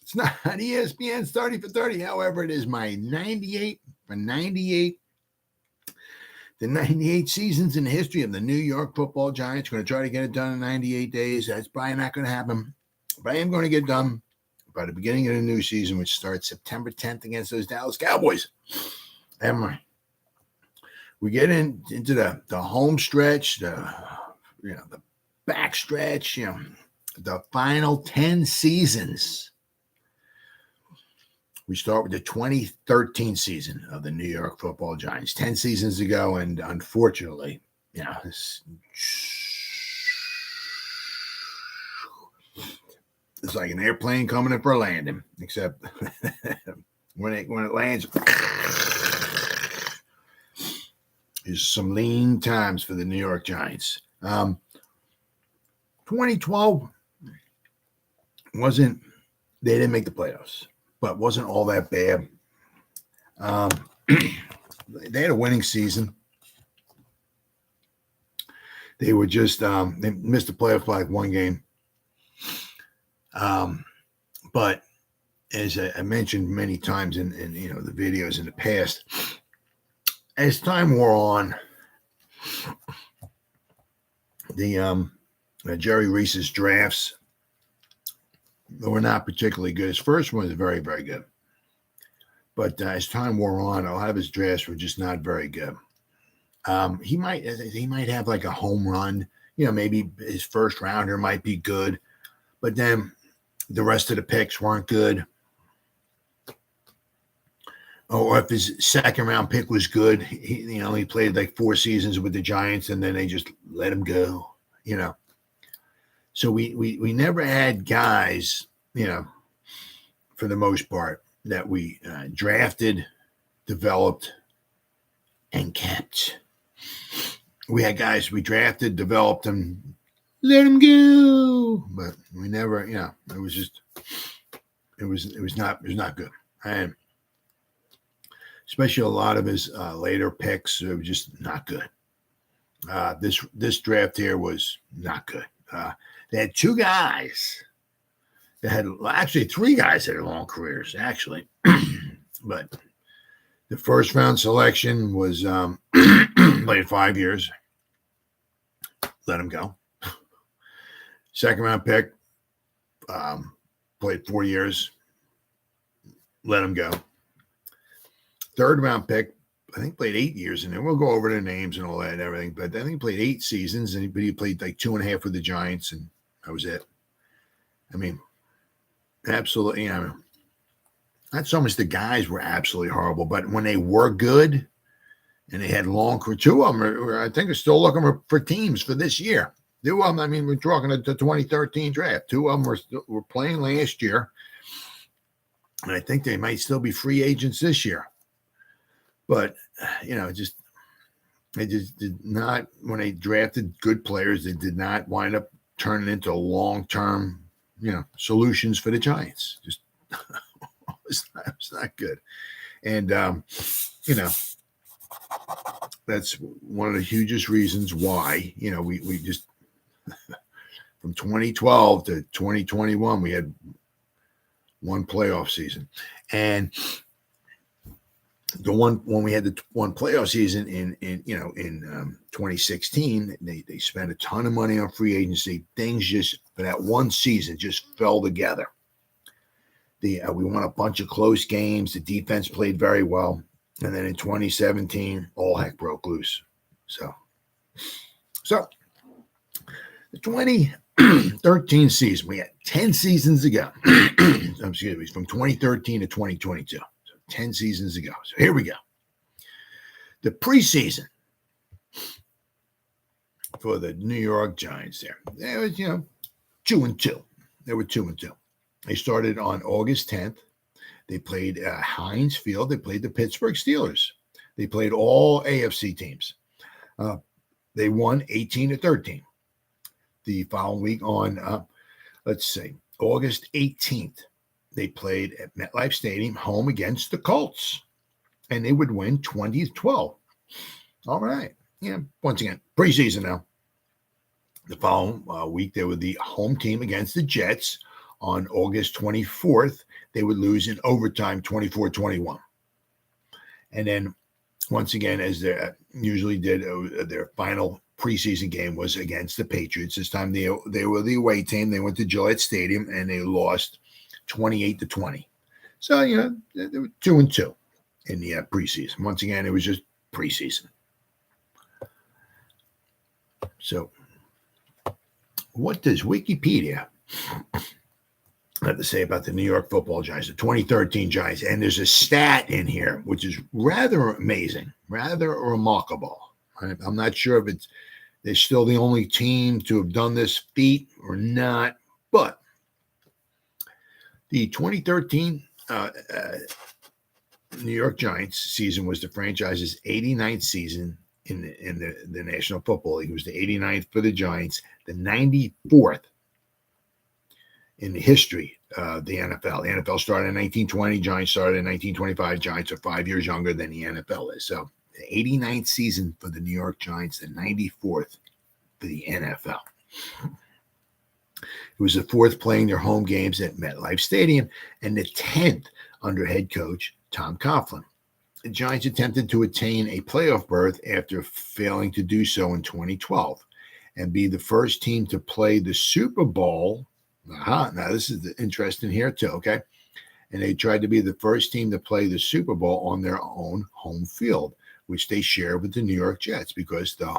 It's not ESPN's 30 for 30. However, it is my 98 for 98. The 98 seasons in the history of the New York Football Giants. Going to try to get it done in 98 days. That's probably not going to happen. But I am going to get done by the beginning of the new season, which starts September 10th against those Dallas Cowboys. And we get into the home stretch, the back stretch, the final 10 seasons. We start with the 2013 season of the New York Football Giants, 10 seasons ago, and unfortunately, it's like an airplane coming in for a landing, except when it lands, there's some lean times for the New York Giants. 2012 they didn't make the playoffs, but wasn't all that bad. They had a winning season. They were just they missed the playoffs by like one game. But as I mentioned many times in the videos in the past, as time wore on, the Jerry Reese's drafts were not particularly good. His first one was very, very good. But as time wore on, a lot of his drafts were just not very good. He might have like a home run. Maybe his first rounder might be good. But then the rest of the picks weren't good. Or if his second round pick was good, he played like 4 seasons with the Giants and then they just let him go, So we never had guys, for the most part, that we drafted, developed, and kept. We had guys we drafted, developed, and let them go. But we never, it was not good. And especially a lot of his later picks were just not good. This draft here was not good. They had 2 guys. They had actually 3 guys that had long careers, actually. But the first round selection was played 5 years. Let him go. Second round pick, played 4 years. Let him go. Third round pick, I think played 8 years in there. We'll go over the names and all that and everything. But I think he played 8 seasons, and he played like 2.5 with the Giants, and that was it. I mean, absolutely. Not so much the guys were absolutely horrible, but when they were good and they had long career, 2 of them I think are still looking for teams for this year. 2 of them, we're talking the 2013 draft. 2 of them were playing last year, and I think they might still be free agents this year. But, they just did not, when they drafted good players, they did not wind up turning into long-term, solutions for the Giants. Just, it's not good. And, that's one of the hugest reasons why, we just, from 2012 to 2021, we had 1 playoff season. And the one when we had the 1 playoff season in 2016, they spent a ton of money on free agency. Things just for that one season just fell together. We won a bunch of close games. The defense played very well, and then in 2017, all heck broke loose. So the 2013 season, we had 10 seasons ago. Excuse me, from 2013 to 2022. 10 seasons ago. So here we go. The preseason for the New York Giants there was, 2-2. They were 2-2. They started on August 10th. They played Heinz Field. They played the Pittsburgh Steelers. They played all AFC teams. They won 18-13. The following week on, August 18th, they played at MetLife Stadium, home against the Colts, and they would win 20-12. All right. Once again, preseason now. The following week, they were the home team against the Jets. On August 24th, they would lose in overtime 24-21. And then, once again, as they usually did, their final preseason game was against the Patriots. This time they were the away team. They went to Gillette Stadium, and they lost 28-20. So, they were 2-2 in the preseason. Once again, it was just preseason. So, what does Wikipedia have to say about the New York Football Giants, the 2013 Giants? And there's a stat in here which is rather amazing, rather remarkable. I'm not sure if they're still the only team to have done this feat or not, but the 2013 New York Giants season was the franchise's 89th season in the National Football League. It was the 89th for the Giants, the 94th in the history of the NFL. The NFL started in 1920. Giants started in 1925. Giants are 5 years younger than the NFL is. So the 89th season for the New York Giants, the 94th for the NFL. It was the fourth playing their home games at MetLife Stadium and the 10th under head coach Tom Coughlin. The Giants attempted to attain a playoff berth after failing to do so in 2012 and be the first team to play the Super Bowl. Now, this is interesting here too, okay? And they tried to be the first team to play the Super Bowl on their own home field, which they shared with the New York Jets because the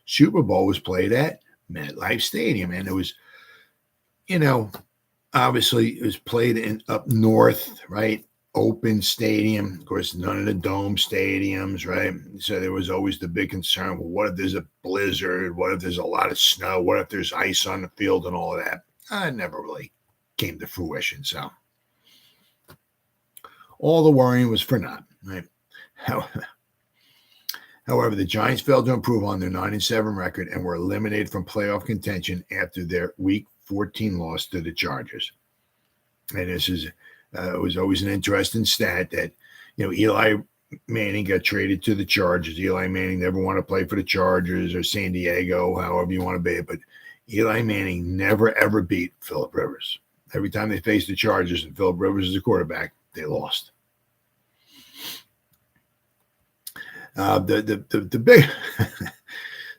Super Bowl was played at MetLife Stadium. And it was, obviously it was played in up north, right? Open stadium. Of course, none of the dome stadiums, right? So there was always the big concern, well, what if there's a blizzard? What if there's a lot of snow? What if there's ice on the field and all of that? It never really came to fruition. So all the worrying was for naught, right? However, the Giants failed to improve on their 9-7 record and were eliminated from playoff contention after their Week 14 loss to the Chargers. And this is it was always an interesting stat that Eli Manning got traded to the Chargers. Eli Manning never wanted to play for the Chargers or San Diego, however you want to be it, but Eli Manning never, ever beat Phillip Rivers. Every time they faced the Chargers and Phillip Rivers is the quarterback, they lost. The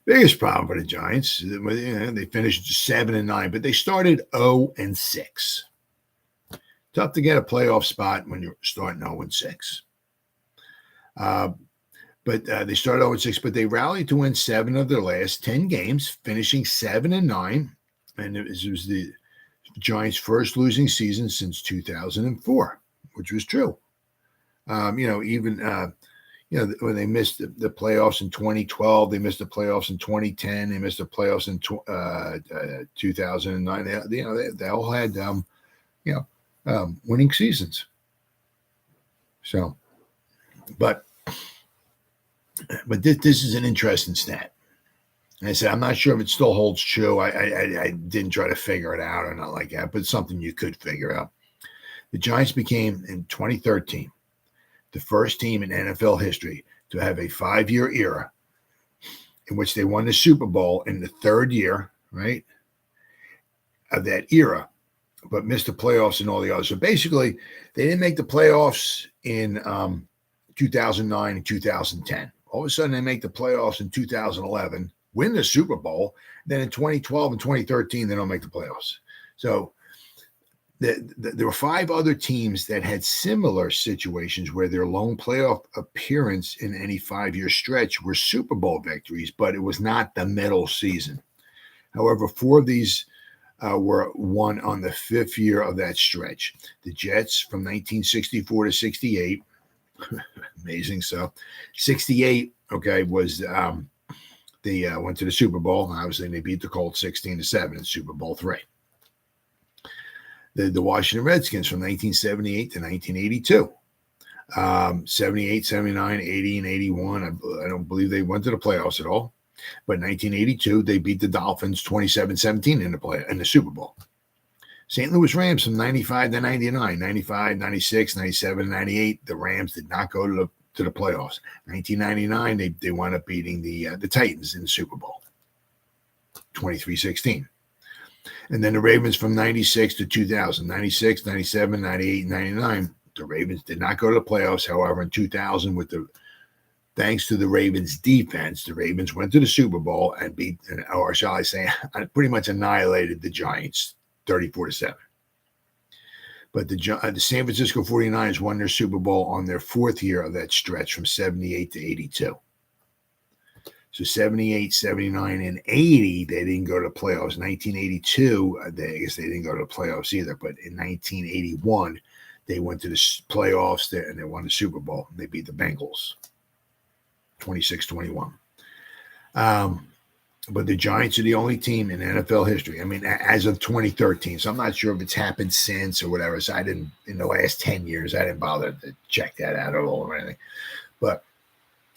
biggest problem for the Giants, they finished 7-9, but they started 0-6. Tough to get a playoff spot when you're starting 0-6. But they started 0-6, but they rallied to win 7 of their last 10 games, finishing 7-9. And it was the Giants' first losing season since 2004, which was true. When they missed the playoffs in 2012, they missed the playoffs in 2010, they missed the playoffs in 2009. They all had winning seasons. So, but this is an interesting stat. And I said, I'm not sure if it still holds true. I didn't try to figure it out or not like that, but it's something you could figure out. The Giants became, in 2013, the first team in NFL history to have a 5-year era in which they won the Super Bowl in the third year, right, of that era, but missed the playoffs and all the others. So basically, they didn't make the playoffs in 2009 and 2010. All of a sudden, they make the playoffs in 2011, win the Super Bowl. Then in 2012 and 2013, they don't make the playoffs. So there were 5 other teams that had similar situations where their lone playoff appearance in any 5-year stretch were Super Bowl victories, but it was not the middle season. However, 4 of these were won on the 5th year of that stretch. The Jets from 1964 to 68. Amazing. So 68, okay, was they went to the Super Bowl. Obviously, they beat the Colts 16-7 in Super Bowl III. The Washington Redskins from 1978 to 1982. 78, 79, 80, and 81. I don't believe they went to the playoffs at all. But in 1982, they beat the Dolphins 27-17 in the Super Bowl. St. Louis Rams from 95 to 99, 95, 96, 97, 98. The Rams did not go to the playoffs. 1999, they wound up beating the Titans in the Super Bowl. 23-16. And then the Ravens from 96 to 2000, 96, 97, 98, 99. The Ravens did not go to the playoffs. However, in 2000, thanks to the Ravens defense, the Ravens went to the Super Bowl and beat, or shall I say, pretty much annihilated the Giants 34-7. But the San Francisco 49ers won their Super Bowl on their fourth year of that stretch from 78 to 82. So 78, 79, and 80, they didn't go to the playoffs. 1982, I guess they didn't go to the playoffs either. But in 1981, they went to the playoffs there and they won the Super Bowl. They beat the Bengals 26-21. But the Giants are the only team in NFL history. I mean, as of 2013. So I'm not sure if it's happened since or whatever. So in the last 10 years, I didn't bother to check that out at all or anything. But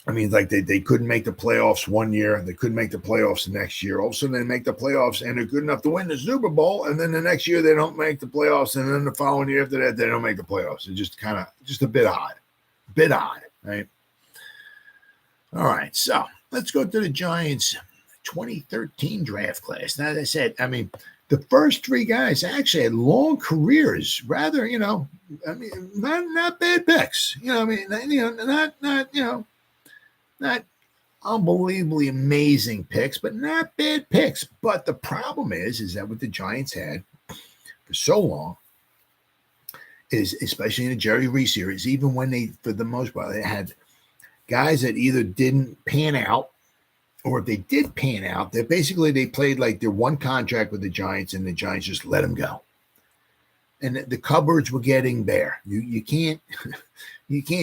I mean, like they couldn't make the playoffs one year. They couldn't make the playoffs the next year. All of a sudden, they make the playoffs, and they're good enough to win the Super Bowl. And then the next year, they don't make the playoffs. And then the following year after that, they don't make the playoffs. It's just a bit odd. Right? All right, so let's go to the Giants' 2013 draft class. Now, as I said, I mean, the first three guys actually had long careers. Rather, not bad picks. Not unbelievably amazing picks, but not bad picks. But the problem is that what the Giants had for so long is, especially in the Jerry Reese series, even when they, for the most part, they had guys that either didn't pan out, or if they did pan out, they played like their one contract with the Giants, and the Giants just let them go. And the cupboards were getting bare. You can't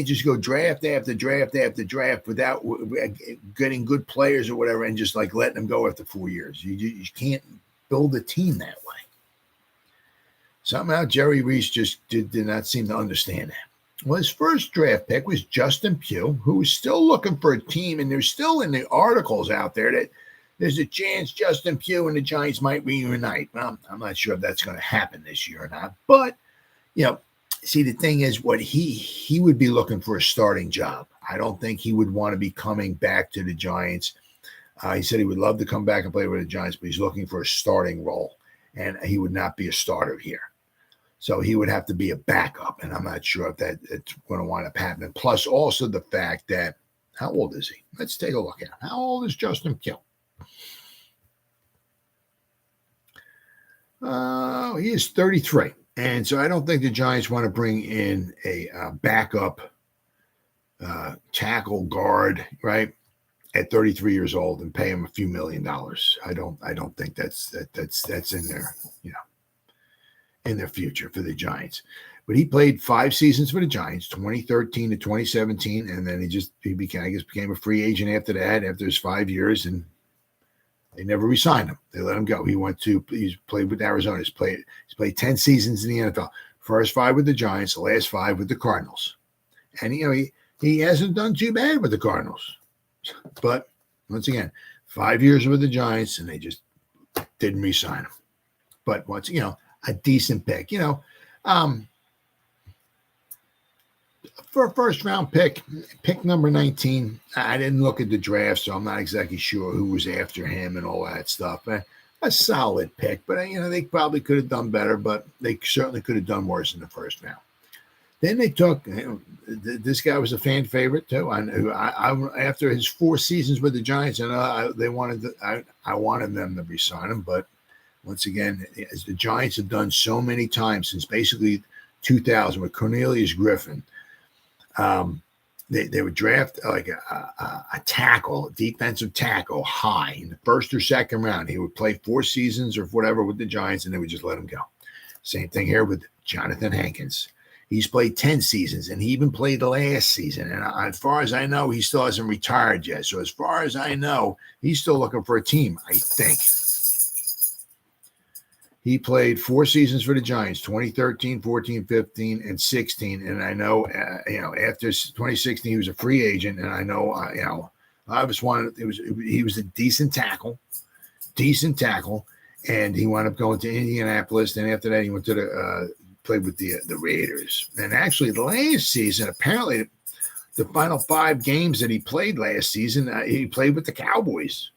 just go draft after draft after draft without getting good players or whatever, and just like letting them go after 4 years. You can't build a team that way. Somehow Jerry Reese just did not seem to understand that. Well, his first draft pick was Justin Pugh, who was still looking for a team, and there's still in the articles out there that there's a chance Justin Pugh and the Giants might reunite. Well, I'm not sure if that's going to happen this year or not. But, see, the thing is, what he would be looking for a starting job. I don't think he would want to be coming back to the Giants. He said he would love to come back and play with the Giants, but he's looking for a starting role, and he would not be a starter here. So he would have to be a backup, and I'm not sure if it's going to wind up happening. Plus, also the fact that, how old is he? Let's take a look at him. How old is Justin Pugh? He is 33. And so I don't think the Giants want to bring in a backup tackle guard, right, at 33 years old and pay him a few $1 million. I don't think that's in their, in their future for the Giants. But he played 5 seasons for the Giants, 2013 to 2017, and then he became a free agent after that, after his 5 years, and they never re-signed him. They let him go. He's played with Arizona. He's played 10 seasons in the NFL. First 5 with the Giants, the last 5 with the Cardinals. And he hasn't done too bad with the Cardinals. But once again, 5 years with the Giants, and they just didn't re-sign him. But once a decent pick. For a first round pick number 19, I didn't look at the draft, so I'm not exactly sure who was after him and all that stuff. A solid pick, but they probably could have done better, but they certainly could have done worse in the first round. Then they took this guy was a fan favorite too. I after his 4 seasons with the Giants, and I wanted them to re-sign him, but once again, as the Giants have done so many times since basically 2000 with Cornelius Griffin, they would draft like a tackle, a defensive tackle, high in the first or second round. He would play 4 seasons or whatever with the Giants, and they would just let him go. Same thing here with Jonathan Hankins. He's played 10 seasons, and he even played last season. And as far as I know, he still hasn't retired yet. So as far as I know, he's still looking for a team, I think. He played 4 seasons for the Giants, 2013, 14, 15, and 16. And I know, after 2016, he was a free agent. And I know, I was he was a decent tackle. And he wound up going to Indianapolis. Then after that, he went to played with the Raiders. And actually, the last season, apparently, the final 5 games that he played last season, he played with the Cowboys.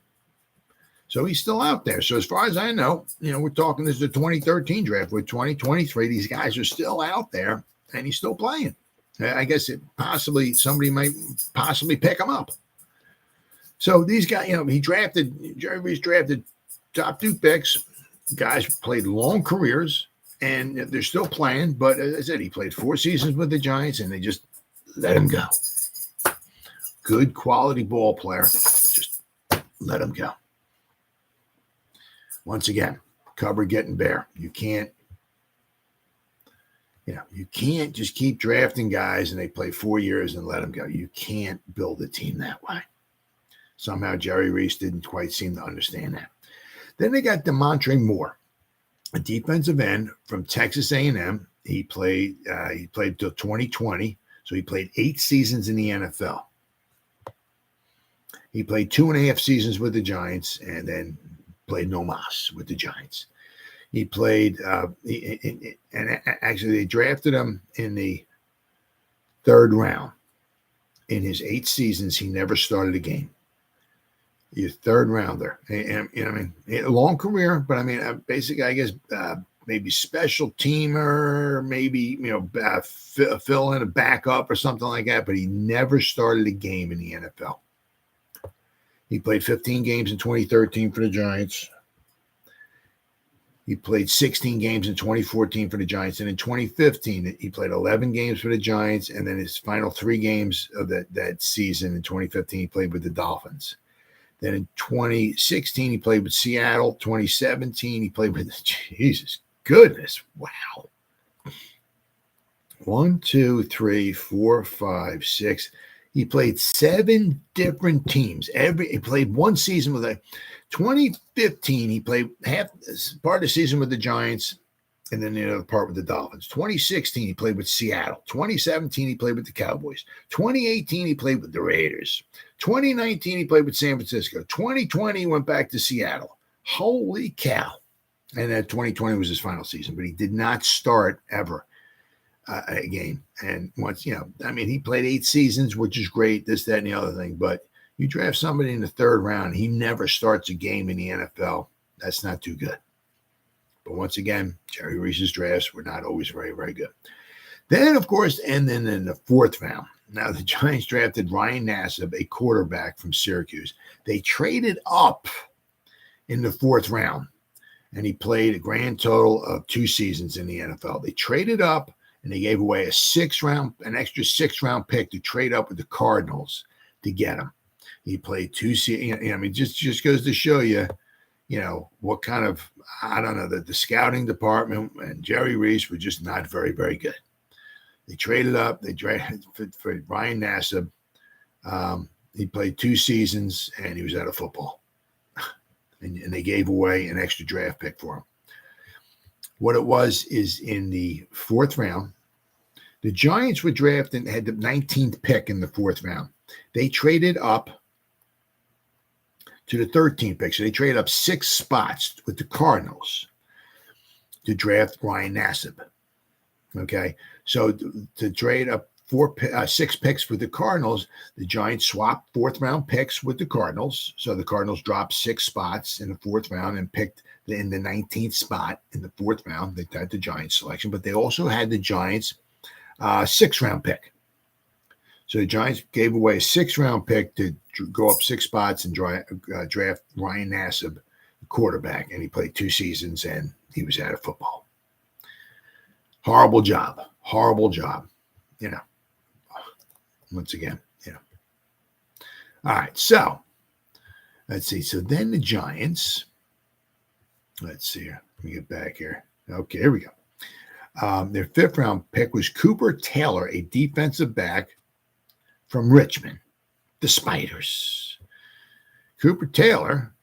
So he's still out there. So as far as I know, we're talking this is the 2013 draft. With 2023, these guys are still out there, and he's still playing. I guess somebody might possibly pick him up. So these guys, Jerry Reese drafted top 2 picks. Guys played long careers, and they're still playing. But as I said, he played 4 seasons with the Giants, and they just let him go. Good quality ball player. Just let him go. Once again, cover getting bare. You can't just keep drafting guys and they play 4 years and let them go. You can't build a team that way. Somehow Jerry Reese didn't quite seem to understand that. Then they got DeMontre Moore, a defensive end from Texas A&M. He played till 2020, so he played 8 seasons in the NFL. He played 2.5 seasons with the Giants and then played no mas with the Giants. He played, and actually they drafted him in the 3rd round. In his 8 seasons, he never started a game. He's a 3rd rounder. And a long career, but basically, I guess maybe special teamer, maybe fill in a backup or something like that. But he never started a game in the NFL. He played 15 games in 2013 for the Giants. He played 16 games in 2014 for the Giants. And in 2015, he played 11 games for the Giants. And then his final 3 games of that season in 2015, he played with the Dolphins. Then in 2016, he played with Seattle. 2017, he played with, Jesus goodness, wow. 1, 2, 3, 4, 5, 6. He played 7 different teams. He played 1 season with 2015, he played part of the season with the Giants and then the other part with the Dolphins. 2016, he played with Seattle. 2017, he played with the Cowboys. 2018, he played with the Raiders. 2019, he played with San Francisco. 2020, he went back to Seattle. Holy cow. And then 2020 was his final season, but he did not start ever a game. And once, he played 8 seasons, which is great, this, that, and the other thing, but you draft somebody in the 3rd round, he never starts a game in the NFL. That's not too good. But once again, Jerry Reese's drafts were not always very, very good. Then, of course, and then in the 4th round, now the Giants drafted Ryan Nassib, a quarterback from Syracuse. They traded up in the 4th round, and he played a grand total of 2 seasons in the NFL. They traded up, and they gave away an extra 6th-round pick to trade up with the Cardinals to get him. He played 2 seasons. Just goes to show you, what kind of, I don't know, the scouting department and Jerry Reese were just not very, very good. They traded up. They drafted for Ryan Nassib. He played 2 seasons, and he was out of football. And they gave away an extra draft pick for him. What it was is in the 4th round, the Giants were drafting, had the 19th pick in the 4th round. They traded up to the 13th pick. So they traded up 6 spots with the Cardinals to draft Ryan Nassib. Okay. So to trade up 6 picks with the Cardinals, the Giants swapped 4th round picks with the Cardinals. So the Cardinals dropped 6 spots in the 4th round and picked in the 19th spot in the 4th round. They had the Giants selection, but they also had the Giants 6th round pick. So the Giants gave away a 6th round pick to go up 6 spots and draft Ryan Nassib, quarterback, and he played 2 seasons and he was out of football. Horrible job. Once again, All right, so let's see. So then the Giants, let's see here. Let me get back here. Okay, here we go. Their 5th round pick was Cooper Taylor, a defensive back from Richmond, the Spiders. Cooper Taylor,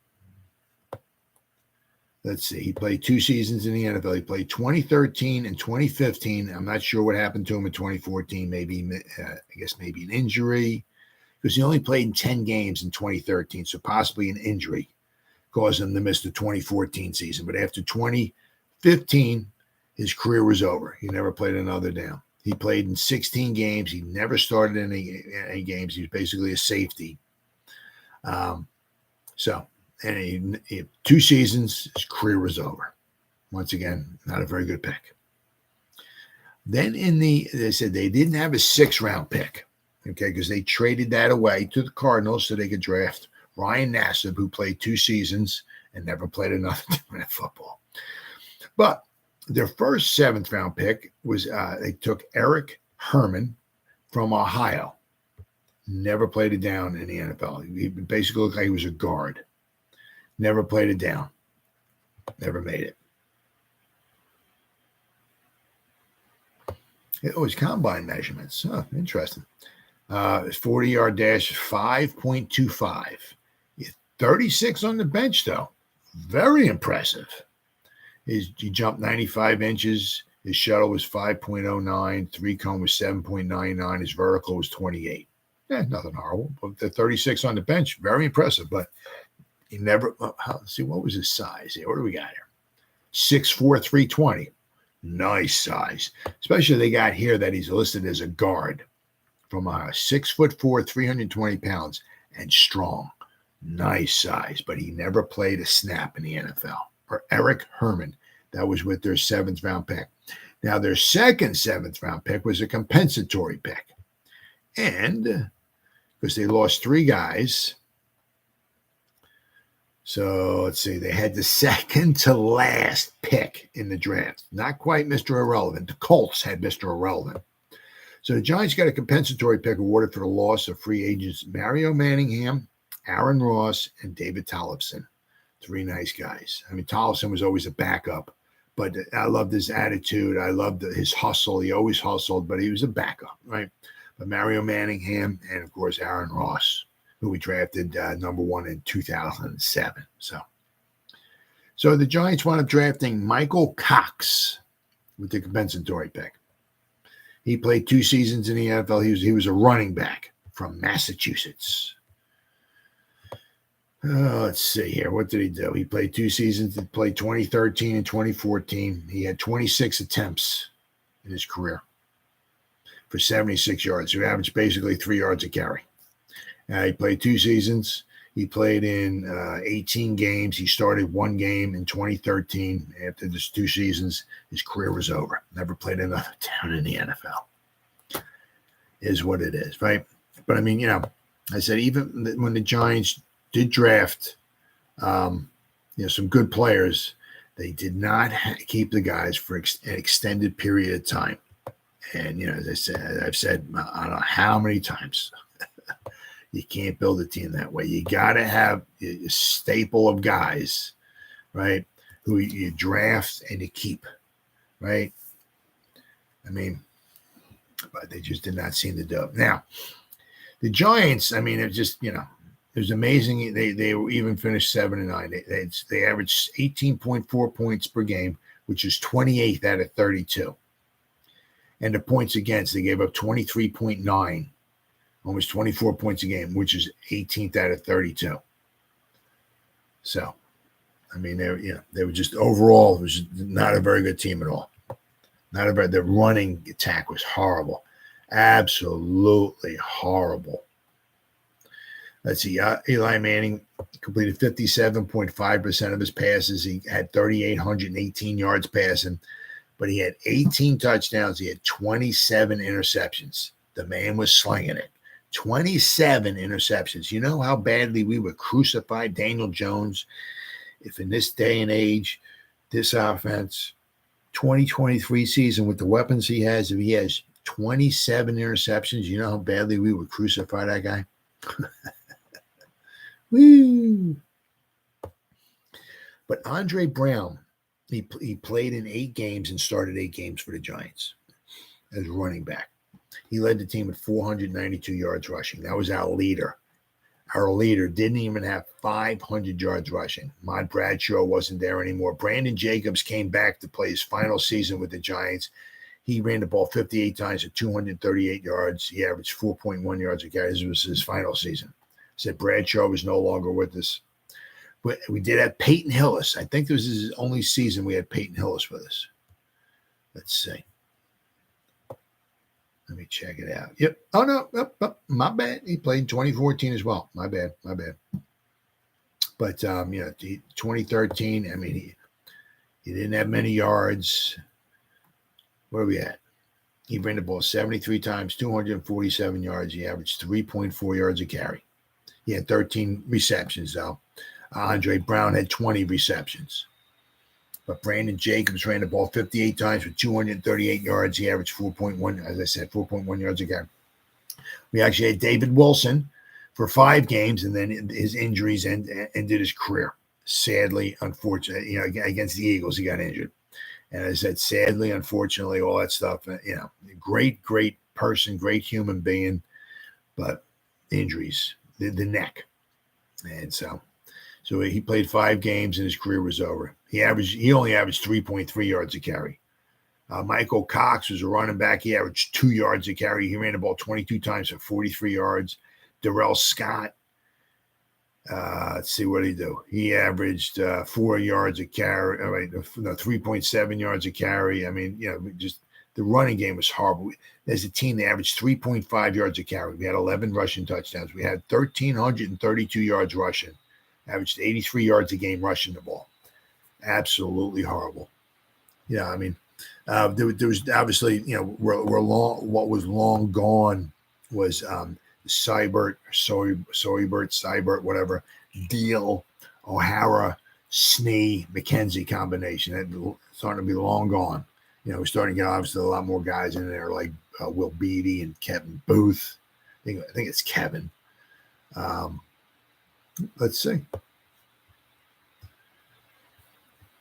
let's see, he played 2 seasons in the NFL. He played 2013 and 2015. I'm not sure what happened to him in 2014. Maybe an injury, because he only played in 10 games in 2013. So possibly an injury caused him to miss the 2014 season. But after 2015, his career was over. He never played another down. He played in 16 games. He never started any games. He was basically a safety. So And he had 2 seasons, his career was over. Once again, not a very good pick. Then they said they didn't have a 6th-round pick, okay, because they traded that away to the Cardinals so they could draft Ryan Nassib, who played 2 seasons and never played another team in football. But their first 7th-round pick was they took Eric Herman from Ohio. Never played it down in the NFL. He basically looked like he was a guard. Never played it down. Never made it. It was combine measurements. Oh, interesting. 40-yard dash, 5.25. 36 on the bench, though. Very impressive. He jumped 95 inches. His shuttle was 5.09. 3-cone was 7.99. His vertical was 28. Nothing horrible. But the 36 on the bench, very impressive. But he never, let's see, what was his size here? What do we got here? 6'4", 320. Nice size. Especially they got here that he's listed as a guard from 6'4", 320 pounds and strong. Nice size. But he never played a snap in the NFL. Or Eric Herman. That was with their 7th-round pick. Now, their second 7th-round pick was a compensatory pick. And because they lost 3 guys, so let's see, they had the second to last pick in the draft. Not quite Mr. Irrelevant. The Colts had Mr. Irrelevant. So the Giants got a compensatory pick awarded for the loss of free agents Mario Manningham, Aaron Ross, and David Tollefson. 3 nice guys. I mean, Tollefson was always a backup, but I loved his attitude. I loved his hustle. He always hustled, but he was a backup, right? But Mario Manningham and, of course, Aaron Ross, who we drafted number 1 in 2007. So the Giants wound up drafting Michael Cox with the compensatory pick. He played 2 seasons in the NFL. He was a running back from Massachusetts. Let's see here. What did he do? He played 2 seasons. He played 2013 and 2014. He had 26 attempts in his career for 76 yards. So he averaged basically 3 yards a carry. He played 2 seasons. He played in 18 games. He started 1 game in 2013. After this 2 seasons, his career was over. Never played another down in the NFL. Is what it is, right? But I mean, I said even when the Giants did draft, some good players, they did not keep the guys for an extended period of time. And as I said, I've said I don't know how many times. You can't build a team that way. You got to have a staple of guys, right, who you draft and you keep, right? I mean, but they just did not seem to do it. Now, the Giants, I mean, it just, it was amazing. They were even finished 7-9. They averaged 18.4 points per game, which is 28th out of 32. And the points against, they gave up 23.9. Almost 24 points a game, which is 18th out of 32. So, I mean, they were just overall, it was not a very good team at all. The running attack was horrible. Absolutely horrible. Let's see. Eli Manning completed 57.5% of his passes. He had 3,818 yards passing, but he had 18 touchdowns. He had 27 interceptions. The man was slinging it. 27 interceptions. You know how badly we would crucify Daniel Jones if in this day and age, this offense, 2023 season with the weapons he has, if he has 27 interceptions, you know how badly we would crucify that guy? Woo! But Andre Brown, he played in 8 games and started 8 games for the Giants as running back. He led the team with 492 yards rushing. That was our leader. Our leader didn't even have 500 yards rushing. Mod Bradshaw wasn't there anymore. Brandon Jacobs came back to play his final season with the Giants. He ran the ball 58 times at 238 yards. He averaged 4.1 yards a carry. This was his final season. Said Bradshaw was no longer with us. But we did have Peyton Hillis. I think this is his only season we had Peyton Hillis with us. Let's see. Let me check it out. Yep. Oh, no. My bad. He played in 2014 as well. My bad. But 2013. I mean, he didn't have many yards. Where are we at? He ran the ball 73 times, 247 yards. He averaged 3.4 yards a carry. He had 13 receptions, though. Andre Brown had 20 receptions. But Brandon Jacobs ran the ball 58 times with 238 yards. He averaged 4.1, as I said, 4.1 yards a carry. We actually had David Wilson for 5 games, and then his injuries ended his career. Sadly, unfortunately, against the Eagles, he got injured. And as I said, sadly, unfortunately, all that stuff, great person, great human being, but injuries, the neck. And so he played 5 games and his career was over. He only averaged 3.3 yards a carry. Michael Cox was a running back. He averaged 2 yards a carry. He ran the ball 22 times for 43 yards. Darrell Scott, let's see what he do. He averaged 4 yards a carry. All right, 3.7 yards a carry. I mean, just the running game was horrible. As a team, they averaged 3.5 yards a carry. We had 11 rushing touchdowns. We had 1,332 yards rushing. Averaged 83 yards a game rushing the ball. Absolutely horrible. I mean, there was obviously, what was long gone was Seibert, whatever, Deal, O'Hara, Snee, McKenzie combination. That's starting to be long gone. We're starting to get obviously a lot more guys in there like Will Beatty and Kevin Booth. I think it's Kevin. Let's see.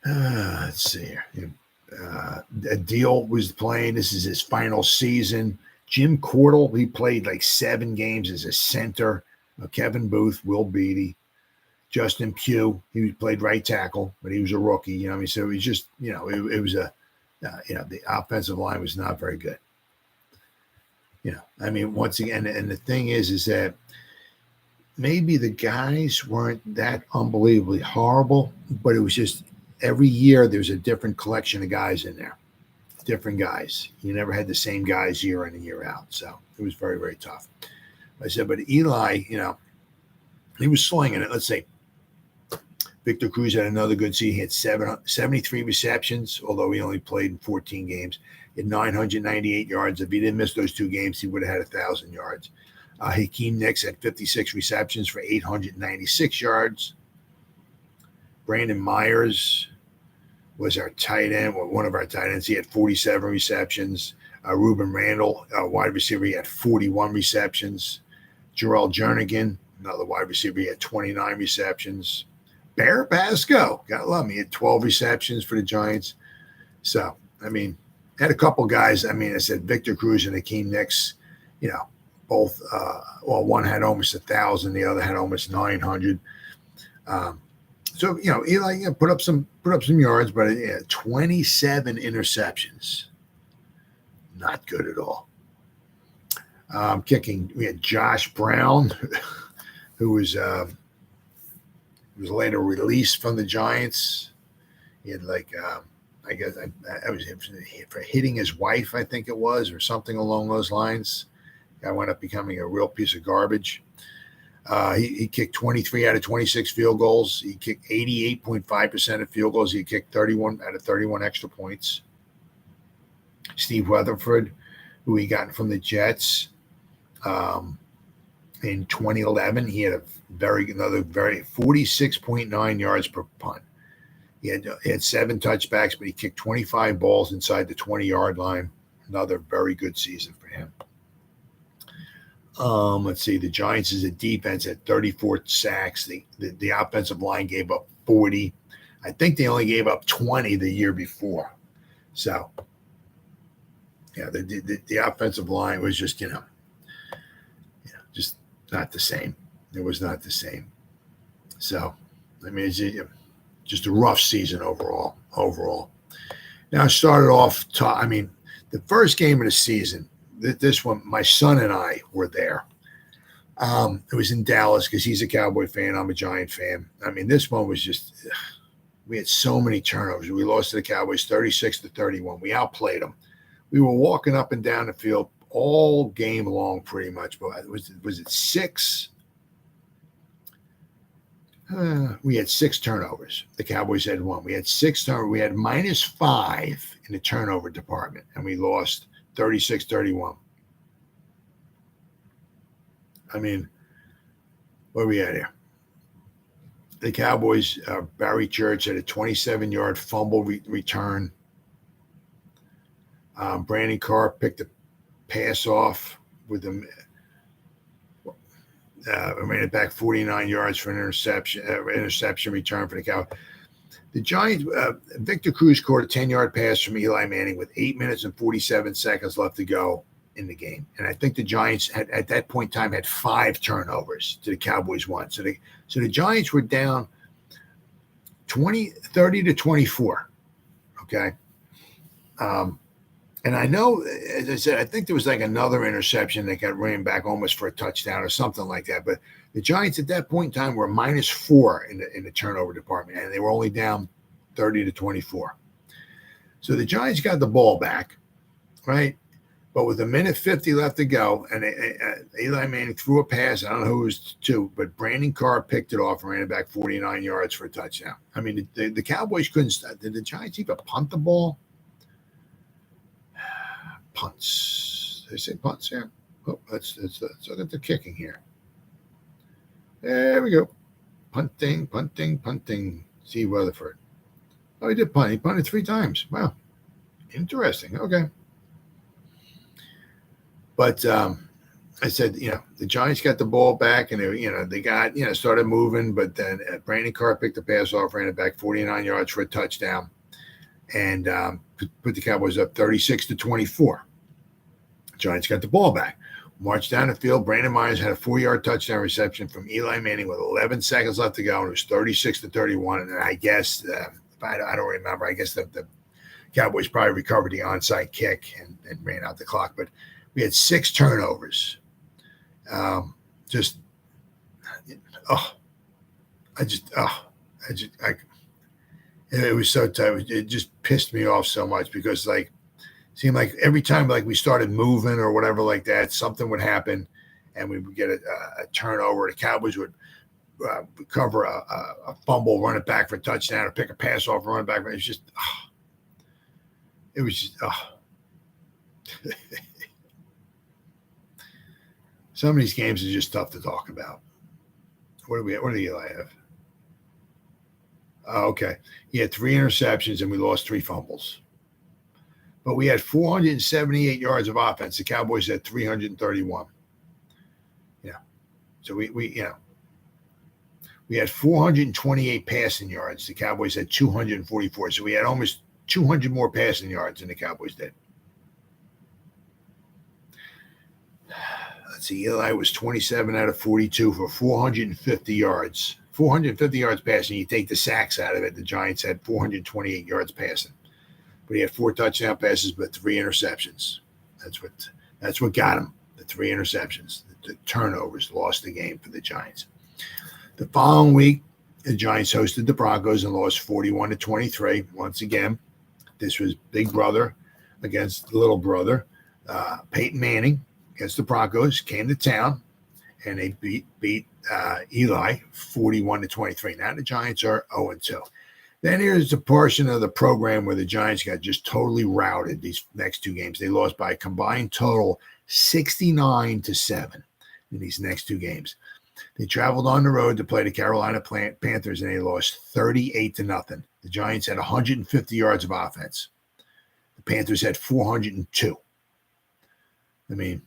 Let's see here. Deal was playing. This is his final season. Jim Cordell, he played like 7 games as a center. Kevin Booth, Will Beatty, Justin Pugh, he played right tackle, but he was a rookie. So it was just, it was the offensive line was not very good. I mean, once again, and the thing is that maybe the guys weren't that unbelievably horrible, but it was just every year there's a different collection of guys in there. Different guys. You never had the same guys year in and year out. So it was very, very tough. I said, but Eli, he was slinging it. Let's say Victor Cruz had another good season. He had 73 receptions, although he only played in 14 games. He had 998 yards. If he didn't miss those 2 games, he would have had 1,000 yards. Hakeem Nicks had 56 receptions for 896 yards. Brandon Myers was our tight end, one of our tight ends. He had 47 receptions. Ruben Randall, wide receiver, he had 41 receptions. Jarrell Jernigan, another wide receiver, he had 29 receptions. Bear Pasco, gotta love him. He had 12 receptions for the Giants. So, I mean, had a couple guys. I mean, I said Victor Cruz and Hakeem Nicks, both, one had almost 1,000, the other had almost 900. So, Eli put up some yards, but 27 interceptions. Not good at all. Kicking, we had Josh Brown, who was later released from the Giants. He had I guess I was for hitting his wife, I think it was, or something along those lines. Guy wound up becoming a real piece of garbage. He kicked 23 out of 26 field goals. He kicked 88.5% of field goals. He kicked 31 out of 31 extra points. Steve Weatherford, who he got from the Jets in 2011, he had another 46.9 yards per punt. He had 7 touchbacks, but he kicked 25 balls inside the 20-yard line. Another very good season for him. Let's see. The Giants as a defense had 34 sacks. The offensive line gave up 40. I think they only gave up 20 the year before. So, the offensive line was just, just not the same. It was not the same. So, I mean, it's just a rough season overall. Now, I started off, the first game of the season, this one, my son and I were there. It was in Dallas because he's a Cowboy fan. I'm a Giant fan. I mean, this one was just, we had so many turnovers. We lost to the Cowboys 36-31. We outplayed them. We were walking up and down the field all game long pretty much. But was it 6? We had 6 turnovers. The Cowboys had 1. We had 6 turnovers. We had -5 in the turnover department, and we lost 36-31. I mean, what are we at here? The Cowboys, Barry Church had a 27-yard fumble return. Brandon Carr picked the pass off with the ran it back 49 yards for an interception return for the Cowboys. The Giants, Victor Cruz caught a 10-yard pass from Eli Manning with 8 minutes and 47 seconds left to go in the game. And I think the Giants had, at that point in time, had 5 turnovers to the Cowboys 1. So the Giants were down 30-24. Okay. And I know, as I said, I think there was like another interception that got ran back almost for a touchdown or something like that. But the Giants at that point in time were -4 in the turnover department, and they were only down 30-24. So the Giants got the ball back, right? But with 1:50 left to go, and Eli Manning threw a pass. I don't know who it was to, but Brandon Carr picked it off and ran it back 49 yards for a touchdown. I mean, the Cowboys couldn't stop. Did the Giants even punt the ball? Punts. Did they say punts here? Oh, let's look at the kicking here. There we go. Punting. See Weatherford. Oh, he did punt. He punted 3 times. Wow. Interesting. Okay. But I said, the Giants got the ball back, and they got, started moving, but then Brandon Carr picked the pass off, ran it back 49 yards for a touchdown, and put the Cowboys up 36-24. Giants got the ball back. Marched down the field. Brandon Myers had a 4-yard touchdown reception from Eli Manning with 11 seconds left to go, and it was 36-31. And I guess, I don't remember, I guess the Cowboys probably recovered the onside kick and ran out the clock. But we had 6 turnovers. It was so tight. It just pissed me off so much because, seemed like every time we started moving or whatever like that, something would happen and we would get a turnover. The Cowboys would cover a fumble, run it back for a touchdown, or pick a pass off, run it back. It was just some of these games are just tough to talk about. What do Eli have? Oh, okay. He had 3 interceptions and we lost 3 fumbles. But we had 478 yards of offense. The Cowboys had 331. Yeah. So we had 428 passing yards. The Cowboys had 244. So we had almost 200 more passing yards than the Cowboys did. Let's see. Eli was 27 out of 42 for 450 yards. 450 yards passing. You take the sacks out of it. The Giants had 428 yards passing. But he had 4 touchdown passes, but 3 interceptions. That's what got him. The 3 interceptions. The turnovers lost the game for the Giants. The following week, the Giants hosted the Broncos and lost 41-23. Once again, this was big brother against little brother. Peyton Manning against the Broncos came to town, and they beat Eli 41-23. Now the Giants are 0-2. Then here's a portion of the program where the Giants got just totally routed these next 2 games. They lost by a combined total 69-7 in these next 2 games. They traveled on the road to play the Carolina Panthers, and they lost 38-0. The Giants had 150 yards of offense. The Panthers had 402. I mean,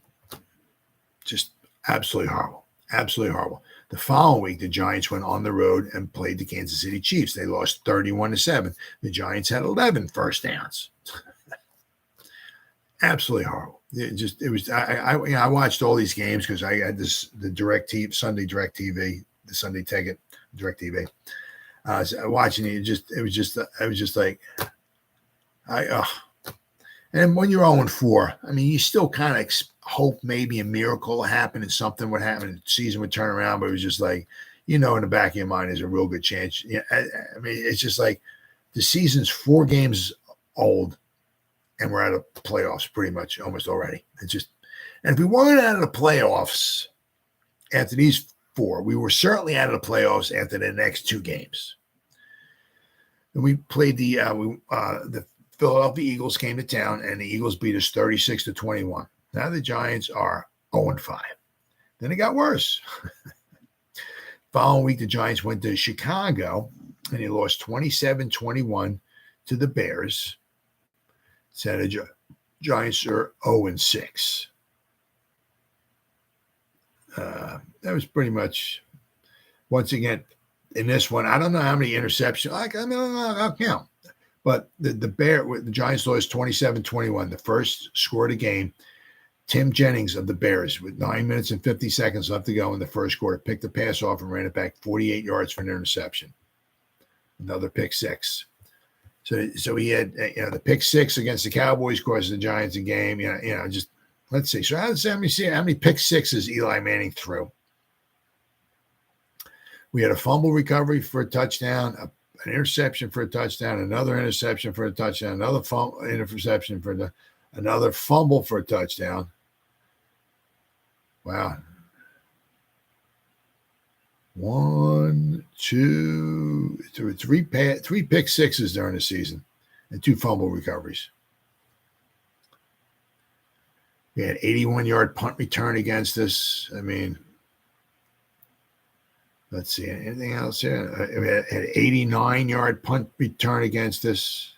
just absolutely horrible. Absolutely horrible. The following week, the Giants went on the road and played the Kansas City Chiefs. They lost 31-7. The Giants had 11 first downs. Absolutely horrible. I watched all these games because I had the Sunday DirecTV, the Sunday ticket, DirecTV. So watching it, it was just like, and when you're 0-4, I mean, you still kind of hope maybe a miracle will happen and something would happen and the season would turn around. But it was just like, in the back of your mind, there's a real good chance. Yeah, I mean, it's just like the season's 4 games old and we're out of playoffs pretty much almost already. It's just, and if we weren't out of the playoffs after these 4. We were certainly out of the playoffs after the next 2 games. And we played the Philadelphia Eagles came to town, and the Eagles beat us 36-21. Now the Giants are 0-5. Then it got worse. Following week, the Giants went to Chicago, and they lost 27-21 to the Bears. So the Giants are 0-6. That was pretty much, once again, in this one, I don't know how many interceptions. I'll count. But the Giants lost 27-21. The first score of the game, Tim Jennings of the Bears, with 9 minutes and 50 seconds left to go in the first quarter, picked the pass off and ran it back 48 yards for an interception. Another pick 6. So he had the pick 6 against the Cowboys, cost the Giants a game. Just let's see. So how many pick 6s Eli Manning threw? We had a fumble recovery for a touchdown, an interception for a touchdown, another interception for a touchdown, another interception for another fumble for a touchdown. Wow. 1, 2, 3 pick 6s during the season and 2 fumble recoveries. We had 81-yard punt return against us. I mean, let's see, anything else here? We had 89-yard punt return against us.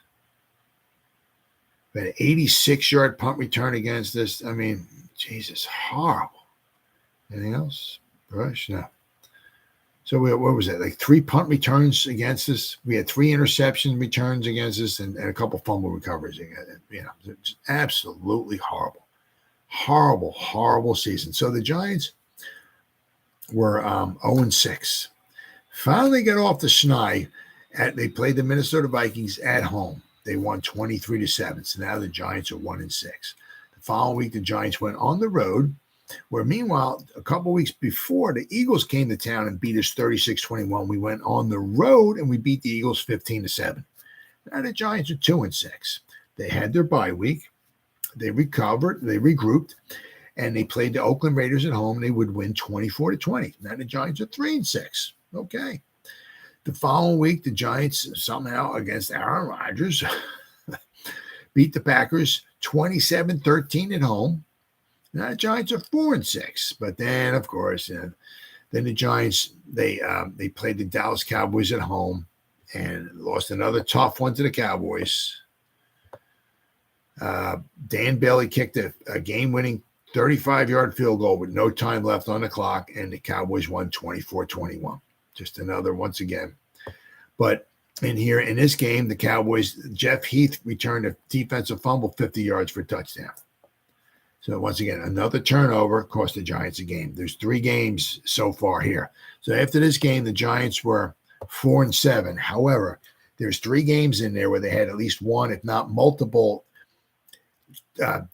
We had an 86-yard punt return against us. I mean, Jesus, horrible. Anything else? Rush? No. So what was that? Like 3 punt returns against us. We had 3 interception returns against us and a couple fumble recoveries. It's absolutely horrible. Horrible, horrible season. So the Giants were 0-6. Finally got off the schneid. They played the Minnesota Vikings at home. They won 23-7. So now the Giants are 1-6. The following week, the Giants went on the road, where meanwhile, a couple weeks before, the Eagles came to town and beat us 36-21. We went on the road and we beat the Eagles 15-7. Now the Giants are 2-6. They had their bye week. They recovered, they regrouped, and they played the Oakland Raiders at home. They would win 24-20. Now the Giants are 3-6. Okay. The following week, the Giants somehow against Aaron Rodgers beat the Packers 27-13 at home. Now the Giants are 4-6. But then, of course, then the Giants, they played the Dallas Cowboys at home and lost another tough one to the Cowboys. Dan Bailey kicked a game-winning 35-yard field goal with no time left on the clock, and the Cowboys won 24-21. Just another once again. But in this game, the Cowboys, Jeff Heath returned a defensive fumble 50 yards for a touchdown. So once again, another turnover cost the Giants a game. There's 3 games so far here. So after this game, the Giants were 4-7. However, there's 3 games in there where they had at least one, if not multiple,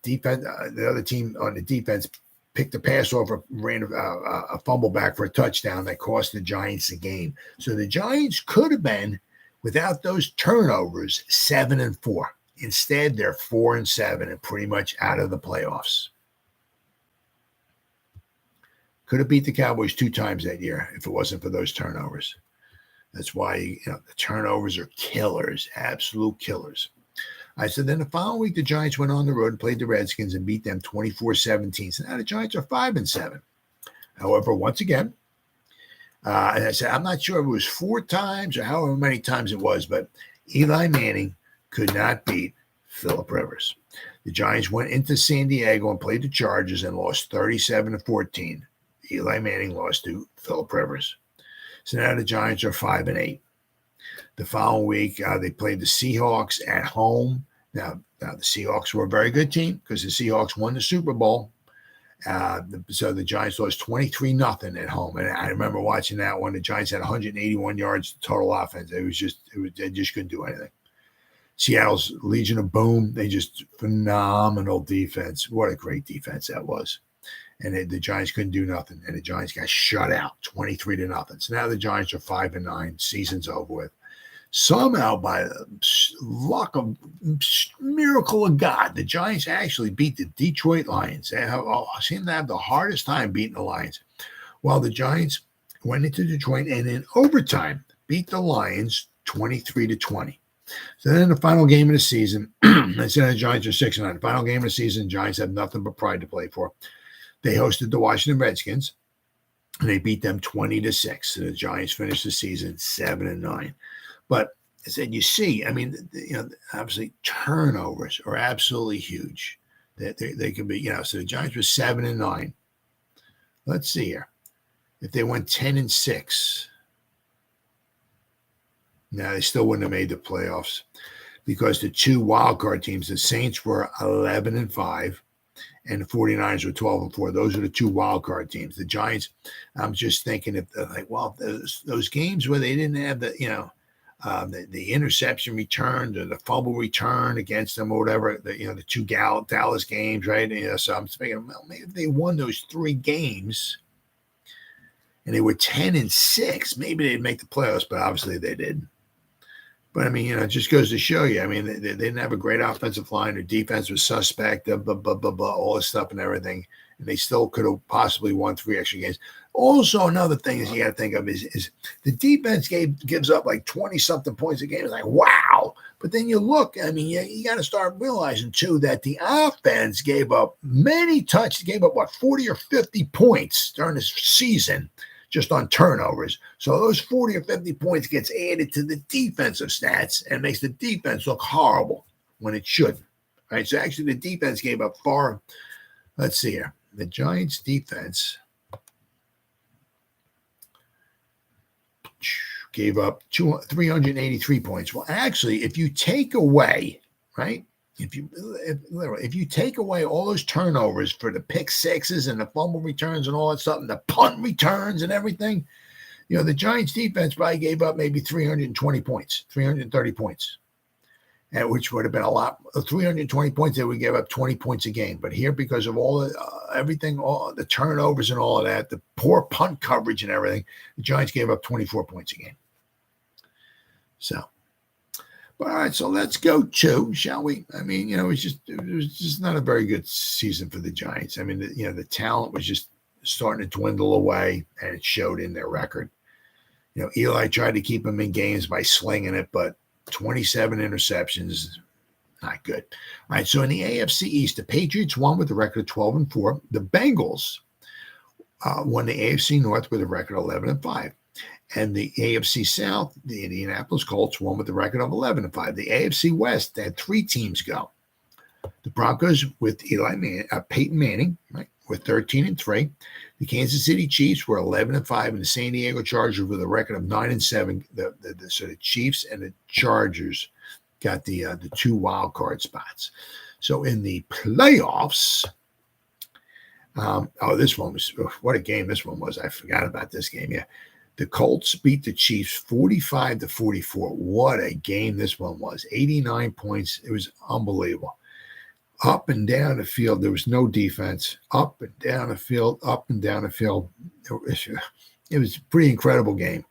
defense. The other team on the defense picked a pass off, ran a fumble back for a touchdown that cost the Giants the game. So the Giants could have been, without those turnovers, 7-4. Instead, they're 4-7 and pretty much out of the playoffs. Could have beat the Cowboys 2 times that year if it wasn't for those turnovers. That's why the turnovers are killers, absolute killers. So then the following week, the Giants went on the road and played the Redskins and beat them 24-17. So now the Giants are 5-7. However, once again, and I said, I'm not sure if it was 4 times or however many times it was, but Eli Manning could not beat Phillip Rivers. The Giants went into San Diego and played the Chargers and lost 37-14. Eli Manning lost to Phillip Rivers. So now the Giants are 5-8. The following week, they played the Seahawks at home. Now the Seahawks were a very good team because the Seahawks won the Super Bowl. So the Giants lost 23-0 at home. And I remember watching that one. The Giants had 181 yards total offense. They just couldn't do anything. Seattle's Legion of Boom, they just phenomenal defense. What a great defense that was. And the Giants couldn't do nothing. And the Giants got shut out 23-0. So now the Giants are 5-9. Season's over with. Somehow, by the luck of miracle of God, the Giants actually beat the Detroit Lions. They seem to have the hardest time beating the Lions. While the Giants went into Detroit and in overtime beat the Lions 23-20. So then the final game of the season, I said the Giants are 6-9. The final game of the season, Giants have nothing but pride to play for. They hosted the Washington Redskins, and they beat them 20-6. So the Giants finished the season 7-9. But I said, you see, I mean, obviously turnovers are absolutely huge. They can be, so the Giants were 7-9. Let's see here. If they went 10-6, no, they still wouldn't have made the playoffs because the two wildcard teams, the Saints were 11-5 and the 49ers were 12-4. Those are the two wildcard teams. The Giants, I'm just thinking if those games where they didn't have the interception return or the fumble return against them or whatever, the two Dallas games, right? So I'm thinking, well, maybe if they won those 3 games and they were 10-6, maybe they'd make the playoffs, but obviously they didn't. But, I mean, it just goes to show you. I mean, they didn't have a great offensive line. Their defense was suspect, all this stuff and everything. And they still could have possibly won 3 extra games. Also, another thing is you got to think of is the defense gives up like 20-something points a game. It's like, wow. But then you look, I mean, you got to start realizing, too, that the offense gave up many touchdowns. Gave up, 40 or 50 points during this season just on turnovers. So those 40 or 50 points gets added to the defensive stats and makes the defense look horrible when it shouldn't. Right? So actually the defense gave up let's see here. The Giants defense gave up 383 points. Well, actually, if you take away, right? If you take away all those turnovers for the pick sixes and the fumble returns and all that stuff, and the punt returns and everything, the Giants defense probably gave up maybe 320 points, 330 points, which would have been a lot. 320 points, they would give up 20 points a game. But here, because of all everything, all the turnovers and all of that, the poor punt coverage and everything, the Giants gave up 24 points a game. So. All right, so let's go to, shall we? I mean, it was just not a very good season for the Giants. I mean, the talent was just starting to dwindle away, and it showed in their record. Eli tried to keep them in games by slinging it, but 27 interceptions, not good. All right, so in the AFC East, the Patriots won with a record of 12-4. The Bengals won the AFC North with a record of 11-5. And the AFC South, the Indianapolis Colts won with a record of 11-5. The AFC West had 3 teams go. The Broncos with Peyton Manning, right, were 13-3. The Kansas City Chiefs were 11-5, and the San Diego Chargers with a record of 9-7. So the Chiefs and the Chargers got the 2 wild card spots. So in the playoffs, this one was what a game this one was. I forgot about this game. Yeah. The Colts beat the Chiefs 45-44. What a game this one was. 89 points. It was unbelievable. Up and down the field. There was no defense. Up and down the field. It was a pretty incredible game.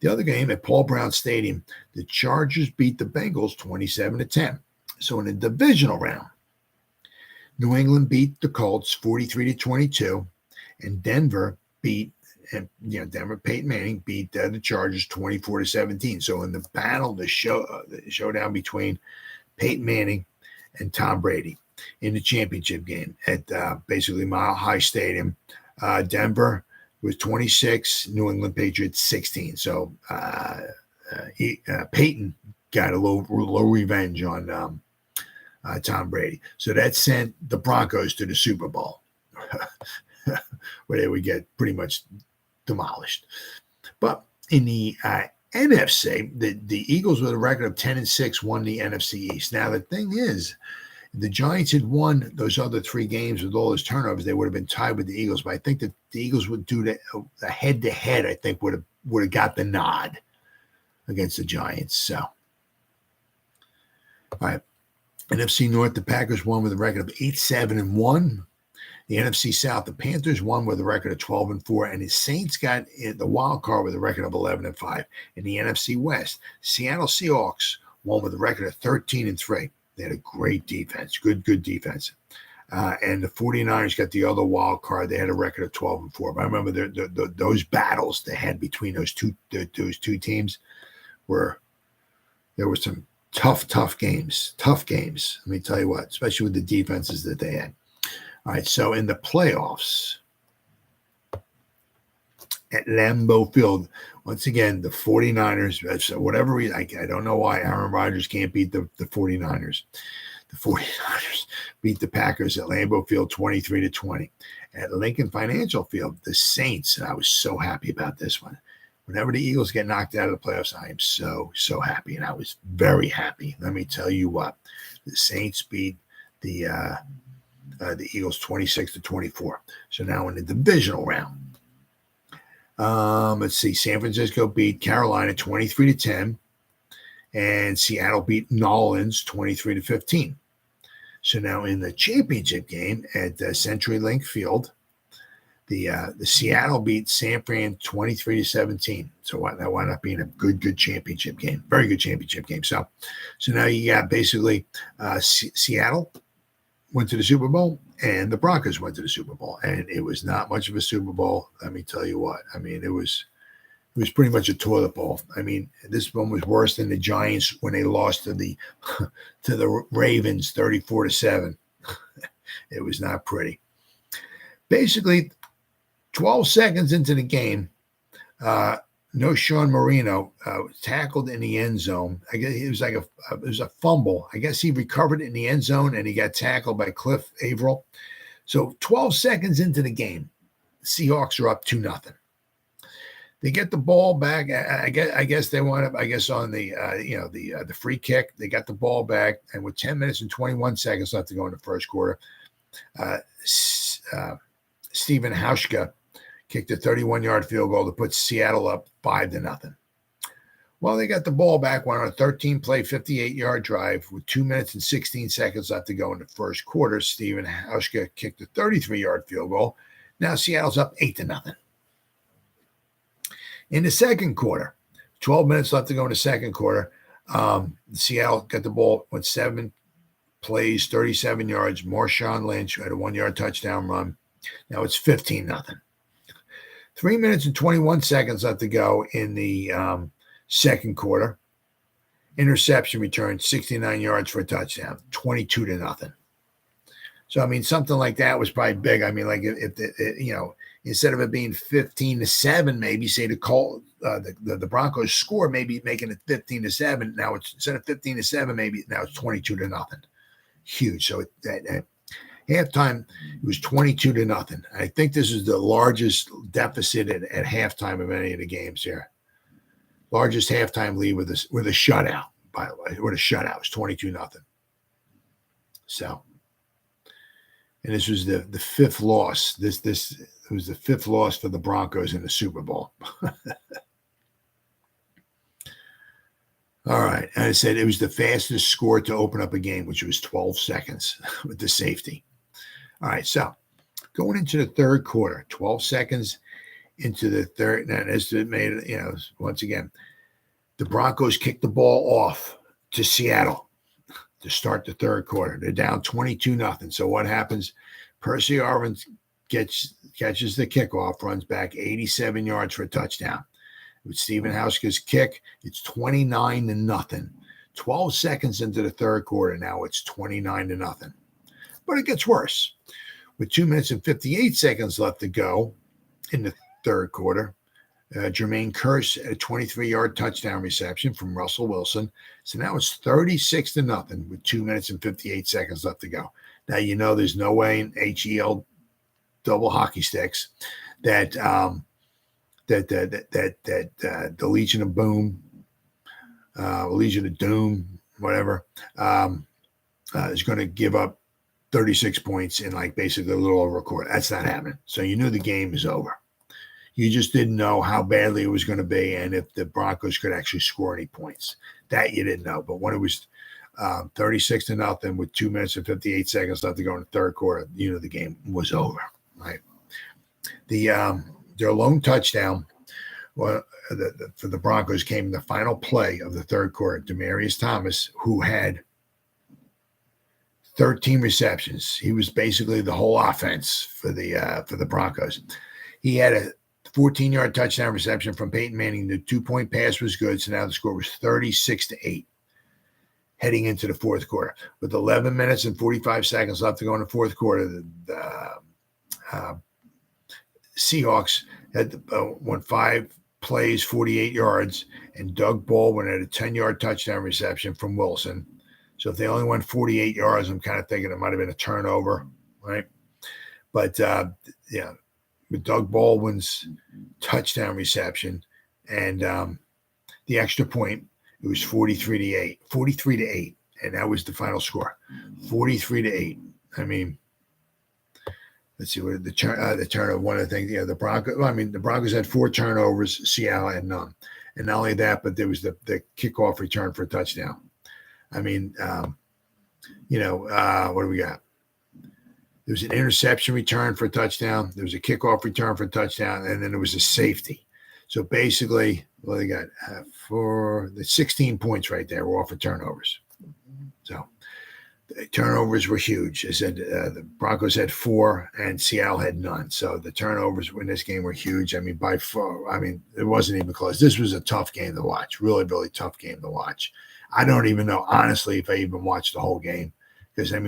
The other game at Paul Brown Stadium, the Chargers beat the Bengals 27-10. So in the divisional round, New England beat the Colts 43-22, and Denver Peyton Manning beat the Chargers 24-17. So in the battle, the showdown between Peyton Manning and Tom Brady in the championship game at basically Mile High Stadium, Denver was 26, New England Patriots 16. So Peyton got a low revenge on Tom Brady. So that sent the Broncos to the Super Bowl, where they would get pretty much demolished. But in the NFC, the Eagles with a record of 10-6 won the NFC East. Now, the thing is, if the Giants had won those other 3 games with all those turnovers, they would have been tied with the Eagles. But I think that the Eagles would do the head-to-head, I think, would have got the nod against the Giants. So, all right. NFC North, the Packers won with a record of 8-7-1. The NFC South, the Panthers won with a record of 12-4, and the Saints got the wild card with a record of 11-5. In the NFC West, Seattle Seahawks won with a record of 13-3. They had a great defense, good defense. And the 49ers got the other wild card. They had a record of 12-4. But I remember those battles they had between those two teams there were some tough games. Tough games. Let me tell you what, especially with the defenses that they had. All right, so in the playoffs at Lambeau Field, once again, the 49ers, for whatever reason, I don't know why Aaron Rodgers can't beat the 49ers. The 49ers beat the Packers at Lambeau Field 23-20. At Lincoln Financial Field, the Saints, and I was so happy about this one. Whenever the Eagles get knocked out of the playoffs, I am so happy, and I was very happy. Let me tell you what, the Saints beat the Eagles 26-24. So now in the divisional round, let's see, San Francisco beat Carolina 23-10. And Seattle beat New Orleans 23-15. So now in the championship game at CenturyLink Field, the Seattle beat San Fran 23-17. So that wound up being a good championship game, very good championship game. So now you got basically Seattle went to the Super Bowl and the Broncos went to the Super Bowl, and it was not much of a Super Bowl. Let me tell you what. I mean, it was pretty much a toilet bowl. I mean, this one was worse than the Giants when they lost to the Ravens 34-7. It was not pretty. Basically, 12 seconds into the game, Sean Marino tackled in the end zone. I guess it was a fumble. I guess he recovered in the end zone and he got tackled by Cliff Averill. So 12 seconds into the game, Seahawks are up 2-0. They get the ball back. I guess they wound up. I guess on the the free kick, they got the ball back, and with 10 minutes and 21 seconds left to go in the first quarter, Stephen Hauschka kicked a 31-yard field goal to put Seattle up 5-0. Well, they got the ball back, went on a 13-play, 58-yard drive with 2 minutes and 16 seconds left to go in the first quarter. Stephen Hauschka kicked a 33-yard field goal. Now Seattle's up 8-0. In the second quarter, 12 minutes left to go in the second quarter, Seattle got the ball, went 7 plays, 37 yards. Marshawn Lynch had a 1-yard touchdown run. Now it's 15-0. 3 minutes and 21 seconds left to go in the second quarter. Interception return, 69 yards for a touchdown, 22-0. So, I mean, something like that was probably big. I mean, like if instead of it being 15-7, maybe say the Broncos score, maybe making it 15-7. Now it's instead of 15-7, maybe now it's 22-0. Huge. So at halftime, it was 22-0. I think this is the largest deficit at halftime of any of the games here. Largest halftime lead with a shutout, by the way. With a shutout, it was 22-0. So, and this was the fifth loss. This was the fifth loss for the Broncos in the Super Bowl. All right. And I said it was the fastest score to open up a game, which was 12 seconds with the safety. All right. So going into the third quarter, 12 seconds into the third. Now, as it made, once again, the Broncos kicked the ball off to Seattle to start the third quarter. They're down 22-0. So what happens? Percy Harvin catches the kickoff, runs back 87 yards for a touchdown. With Stephen Hauschka's kick, it's 29-0. 12 seconds into the third quarter, now it's 29-0. But it gets worse. With 2 minutes and 58 seconds left to go in the third quarter, Jermaine Kearse a 23-yard touchdown reception from Russell Wilson. So now it's 36-0 with 2 minutes and 58 seconds left to go. Now, there's no way in HEL double hockey sticks that the Legion of Boom, Legion of Doom, whatever, is going to give up 36 points in like basically a little over a quarter. That's not happening. So you knew the game is over. You just didn't know how badly it was going to be and if the Broncos could actually score any points. That you didn't know. But when it was 36-0 with 2 minutes and 58 seconds left to go in the third quarter, the game was over. Right. Their lone touchdown for the Broncos came in the final play of the third quarter. Demaryius Thomas, who had 13 receptions. He was basically the whole offense for the Broncos. He had a 14-yard touchdown reception from Peyton Manning. The 2-point pass was good, so now the score was 36-8 heading into the fourth quarter. With 11 minutes and 45 seconds left to go in the fourth quarter, the Seahawks had won 5 plays, 48 yards, and Doug Baldwin had a 10-yard touchdown reception from Wilson. So if they only went 48 yards, I'm kind of thinking it might have been a turnover, right? But, with Doug Baldwin's touchdown reception and the extra point, it was 43-8, and that was the final score, 43-8. I mean, let's see what the turnover. One of the things, the Broncos. Well, I mean, the Broncos had 4 turnovers. Seattle had none, and not only that, but there was the kickoff return for a touchdown. I mean, what do we got? There was an interception return for a touchdown. There was a kickoff return for a touchdown, and then there was a safety. So basically, they got the 16 points right there were off of turnovers. So the turnovers were huge. I said the Broncos had 4 and Seattle had none. So the turnovers in this game were huge. I mean, by far, it wasn't even close. This was a tough game to watch. Really, really tough game to watch. I don't even know, honestly, if I even watched the whole game. Because, I'm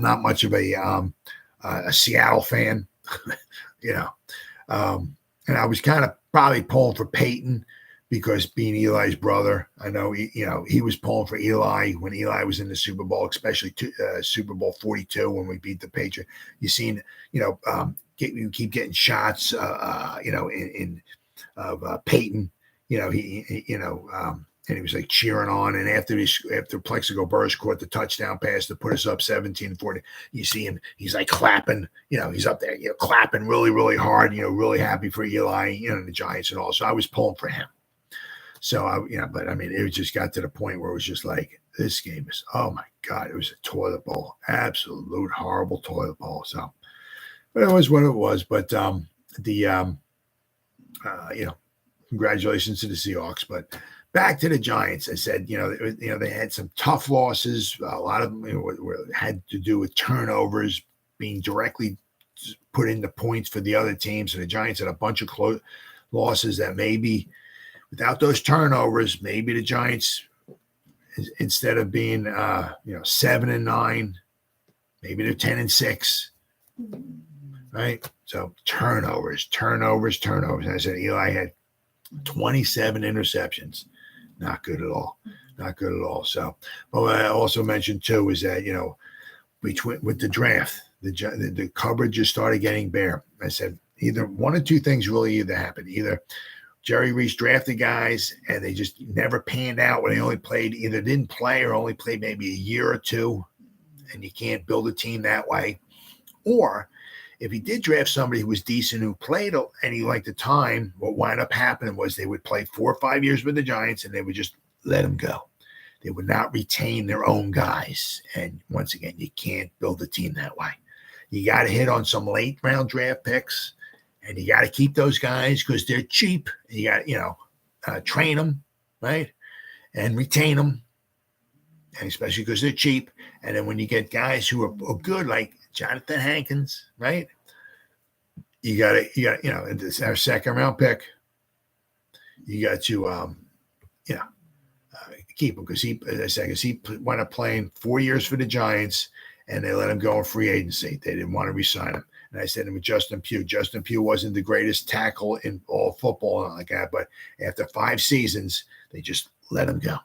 not much of a Seattle fan, and I was kind of probably pulling for Peyton because being Eli's brother, I know, he was pulling for Eli when Eli was in the Super Bowl, especially Super Bowl 42 when we beat the Patriots. You seen, you keep getting shots, in Peyton, and he was like cheering on. And after Plexico Burress caught the touchdown pass to put us up 17-40, you see him, he's like clapping, he's up there, clapping really, really hard, really happy for Eli, and the Giants and all. So I was pulling for him. So it just got to the point where it was just like, this game is, oh my God, it was a toilet bowl, absolute horrible toilet bowl. So, but it was what it was. But congratulations to the Seahawks. But back to the Giants, I said, they had some tough losses. A lot of them had to do with turnovers being directly put into points for the other teams. And the Giants had a bunch of losses that maybe without those turnovers, maybe the Giants, instead of being 7-9, maybe they're 10-6, right? So turnovers. And I said Eli had 27 interceptions. Not good at all. So, I also mentioned too is that with the draft, the coverage just started getting bare. I said either one or two things really happened. Either Jerry Reese drafted guys and they just never panned out when they only played, either didn't play or only played maybe a year or two, and you can't build a team that way. Or if he did draft somebody who was decent, who played and he liked the time, what wound up happening was they would play 4 or 5 years with the Giants and they would just let them go. They would not retain their own guys. And once again, you can't build a team that way. You got to hit on some late round draft picks, and you got to keep those guys because they're cheap. You got, train them, right? And retain them, and especially because they're cheap. And then when you get guys who are good, like Jonathan Hankins, right? You got it's our second round pick. You got to, keep him because he wound up playing 4 years for the Giants, and they let him go in free agency. They didn't want to re-sign him. And I said him with Justin Pugh. Justin Pugh wasn't the greatest tackle in all football and like that, but after 5 seasons, they just let him go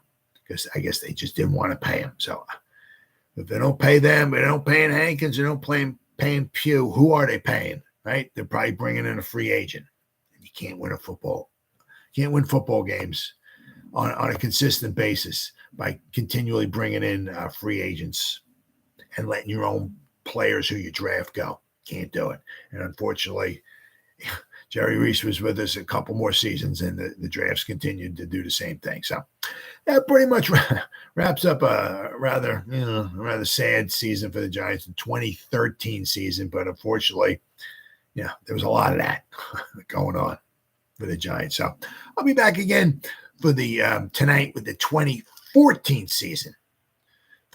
because I guess they just didn't want to pay him. So if they don't pay them, they don't pay Hankins, they don't paying Pugh, who are they paying, right? They're probably bringing in a free agent. And you can't win football games on a consistent basis by continually bringing in free agents and letting your own players who you draft go. Can't do it. And unfortunately, Jerry Reese was with us a couple more seasons, and the drafts continued to do the same thing. So that pretty much wraps up a rather sad season for the Giants, in 2013 season. But unfortunately, there was a lot of that going on for the Giants. So I'll be back again for the tonight with the 2014 season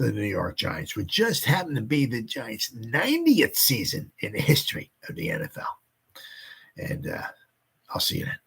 the New York Giants, which just happened to be the Giants' 90th season in the history of the NFL. And I'll see you then.